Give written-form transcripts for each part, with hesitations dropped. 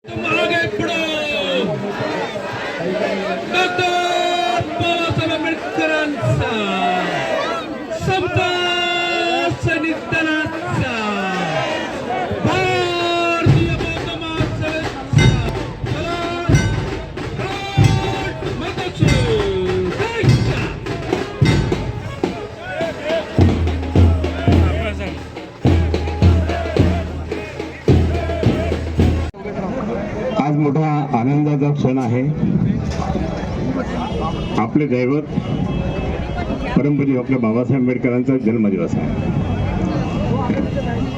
मागे पुढे डॉक्टर बाबासाहेब आंबेडकरांचा समता सैनिक दलाचा भारतीय बौद्ध महासभेचा आज मोठा आनंदाचा क्षण आहे. आपले दैवत परमपूज्य डॉक्टर बाबासाहेब आंबेडकरांचा जन्मदिवस आहे.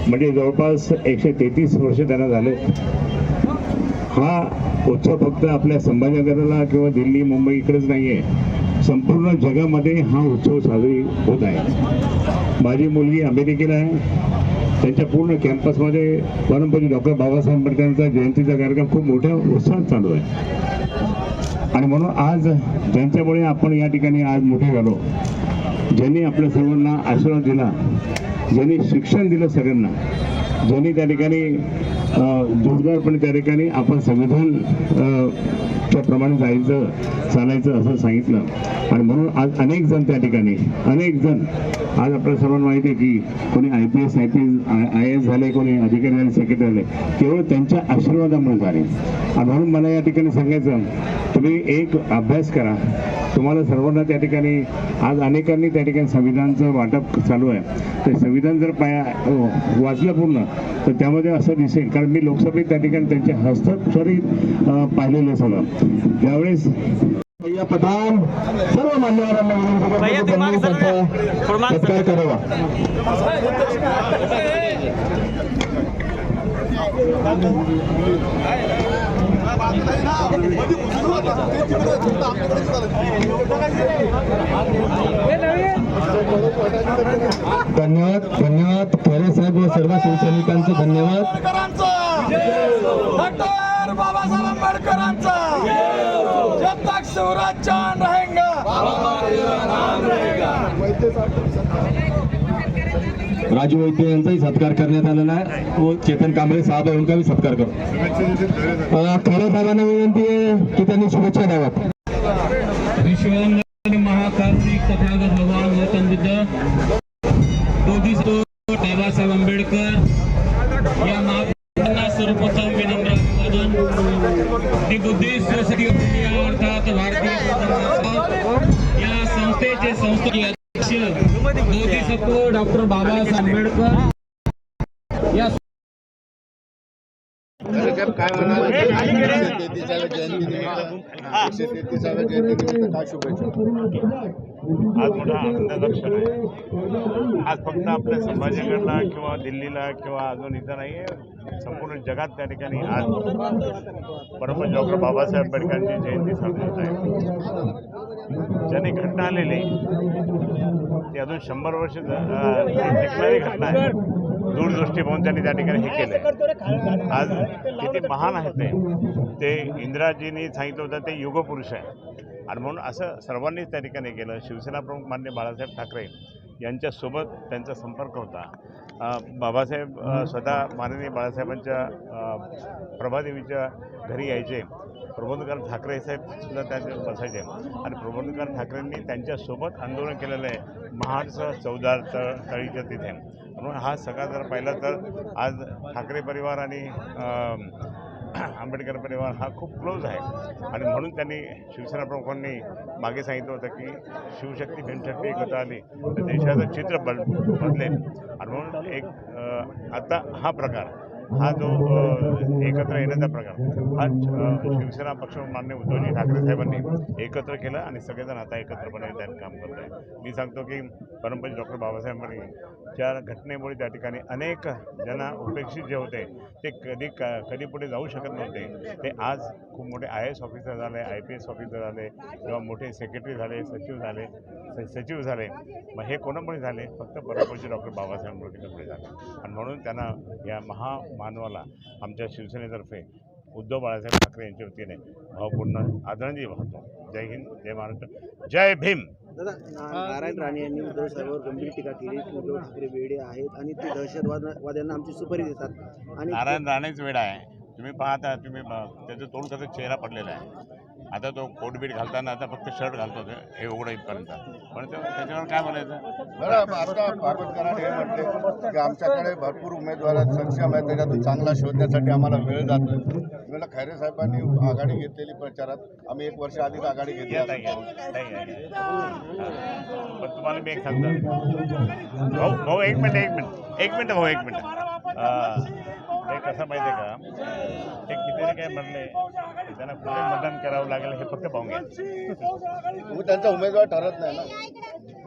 म्हणजे जवळपास 133 वर्ष त्यांना झाले. हा उत्सव फक्त आपल्या संभाजीनगरला किंवा दिल्ली मुंबई इकडेच नाहीये, संपूर्ण जगामध्ये हा उत्सव साजरी होत आहे. माझी मुलगी अमेरिकेला आहे. त्यांच्या पूर्ण कॅम्पसमध्ये परमपूज्य डॉक्टर बाबासाहेब आंबेडकरांचा जयंतीचा कार्यक्रम खूप मोठ्या उत्साहात चालू आहे. आणि म्हणून आज ज्यांच्यामुळे आपण या ठिकाणी आज मोठे झालो, ज्यांनी आपल्या सर्वांना आशीर्वाद दिला, ज्यांनी शिक्षण दिलं सगळ्यांना, ज्यांनी त्या ठिकाणी जोरदारपणे त्या ठिकाणी आपण संविधान च्या प्रमाणे जायचं चालायचं असं सांगितलं. आणि म्हणून आज अनेक जण त्या ठिकाणी आज आपल्याला सर्वांना माहिती आहे की कोणी IPS IAS झाले, कोणी अधिकारी झाले, सेक्रेटरी झाले, केवळ त्यांच्या आशीर्वादामुळे झाले. आणि म्हणून मला या ठिकाणी सांगायचं, तुम्ही एक अभ्यास करा. तुम्हाला सर्वांना त्या ठिकाणी आज अनेकांनी त्या ठिकाणी संविधानचं वाटप चालू आहे. ते संविधान जर वाचलं पूर्ण तर त्यामध्ये असं दिसेल, कारण मी लोकसभेत त्या ठिकाणी त्यांच्या हस्ताक्षरित पाहिलेलं सगळं. त्यावेळेस पठाण सर्व मान्यवरांना सत्कार करावा. धन्यवाद धन्यवाद खैरे साहेब व सर्व शिवसैनिकांचं धन्यवाद. डॉक्टर बाबासाहेब आंबेडकरांचा जब तक सूरज चांद रहेगा. राजू वैद्य यांचाही सत्कार करण्यात आलेला आहे व चेतन कांबळे साहेब यांचा भी सत्कार करू. खैरे साहेबांना विनंती आहे की त्यांनी शुभेच्छा द्याव्यात. विश्वांग महाकार्तिक तथागत भगवान गौतम बुद्ध बोधिसत्व बाबासाहेब आंबेडकर या महापुरुषांना सर्वप्रथम विनम्र अभिवादन. दी बुद्धिस्ट सोसायटी ऑफ इंडिया अर्थात भारतीय या संस्थेचे संस्थापक अध्यक्ष बोधिसत्व डॉक्टर बाबासाहेब आंबेडकर या काय म्हणाल 133व्या जयंतीनिमित्त काय शुभेच्छा. आज मोठा आनंदाचा क्षण आहे. आज फक्त आपल्या संभाजीनगरला किंवा दिल्लीला किंवा अजून इथं नाही आहे, संपूर्ण जगात त्या ठिकाणी आज परमपूज्य डॉक्टर बाबासाहेब आंबेडकरांची जयंती साजरी होत आहे. ज्यांनी घटना आलेली ती अजून 100 वर्ष टिकणारी घटना आहे. दूरदृष्टी पाहून त्यांनी त्या ठिकाणी हे केलं. आज किती महान आहेत ते इंदिराजींनी सांगितलं होतं ते युगपुरुष आहे. आणि म्हणून असं सर्वांनीच त्या ठिकाणी केलं. शिवसेना प्रमुख माननीय बाळासाहेब ठाकरे यांच्यासोबत त्यांचा संपर्क होता. बाबासाहेब स्वतः माननीय बाळासाहेबांच्या प्रभादेवीच्या घरी यायचे. प्रबोधनकार ठाकरे साहेब सुद्धा त्याचे बसायचे. आणि प्रबोधनकार ठाकरेंनी त्यांच्यासोबत आंदोलन केलेलं आहे महाडचं चौदार तळीच्या तिथे. म्हणून हा सगळा जर पाहिला तर आज ठाकरे परिवार आणि आंबेडकर परिवार हा खूप क्लोज आहे. आणि म्हणून त्यांनी शिवसेना प्रमुखांनी मागे सांगितलं होतं की शिवशक्ती भीमशक्ती एकत्र आली तर देशाचं चित्र बदलेल. आणि म्हणून एक आता हा प्रकार हा जो एकत्र येण्याचा प्रकार हा शिवसेना पक्ष माननीय उद्धवजी ठाकरे साहेबांनी एकत्र केलं आणि सगळेजण आता एकत्रपणे त्यांनी काम करत आहे. मी सांगतो की परमपूज्य डॉक्टर बाबासाहेब ज्या घटनेमुळे त्या ठिकाणी अनेक ज्यांना उपेक्षित जे होते ते कधी पुढे जाऊ शकत नव्हते, ते आज खूप मोठे IAS ऑफिसर झाले, IPS ऑफिसर झाले किंवा मोठे सेक्रेटरी झाले, सचिव झाले. मग हे कोणामुळे झाले? फक्त परमपूज्य डॉक्टर बाबासाहेब आंबेडकरमुळे झाले. आणि म्हणून त्यांना या महामानवाला आमच्या शिवसेनेतर्फे उद्धव बाळासाहेब ठाकरे यांच्या वतीने भावपूर्ण आदरांजली वाहतो. जय हिंद, जय महाराष्ट्र, जय भीम. दादा, नारायण राणे यांनी उद्धव साहेबांवर गंभीर टीका केली की उद्धव ठाकरे वेडे आहेत आणि ते दहशतवाद्यांना आमची सुपारी देतात. आणि नारायण राणेच वेडा आहे. तुम्ही पाहता त्याचं तोंड कसं चेहरा पडलेला आहे. आता तो कोटबीट घालताना आता फक्त शर्ट घालतो हे एवढं इथपर्यंत, पण त्याच्यावर काय म्हणायचं. बरं आता भागवत कराड हे म्हटले की आमच्याकडे भरपूर उमेदवार आहेत, सक्षम आहेत, त्याच्यातून चांगला शोधण्यासाठी आम्हाला वेळ जातो. मला खैरे साहेबांनी आघाडी घेतलेली प्रचारात, आम्ही 1 वर्ष आधीच आघाडी घेतली. पण तुम्हाला मी एक सांगतो भाऊ एक मिनिट हे कसं माहिती आहे का, ते किती काय म्हणले त्यांना कुठे मतदान करावं लागेल हे फक्त पाहून घ्या. मग त्यांचा उमेदवार ठरत नाही ना.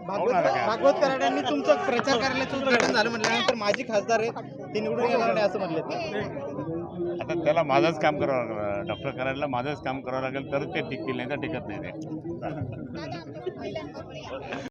भागवत कराडांनी तुमचं प्रचार कार्यालयाचं उद्घाटन झालं म्हटल्यानंतर माजी खासदार आहेत ते निवडून येणार नाही असं म्हणले. आता त्याला माझंच काम करावं लागलं, डॉक्टर करायला माझंच काम करावं लागेल तर ते टिकतील, नाही तर टिकत नाही ते.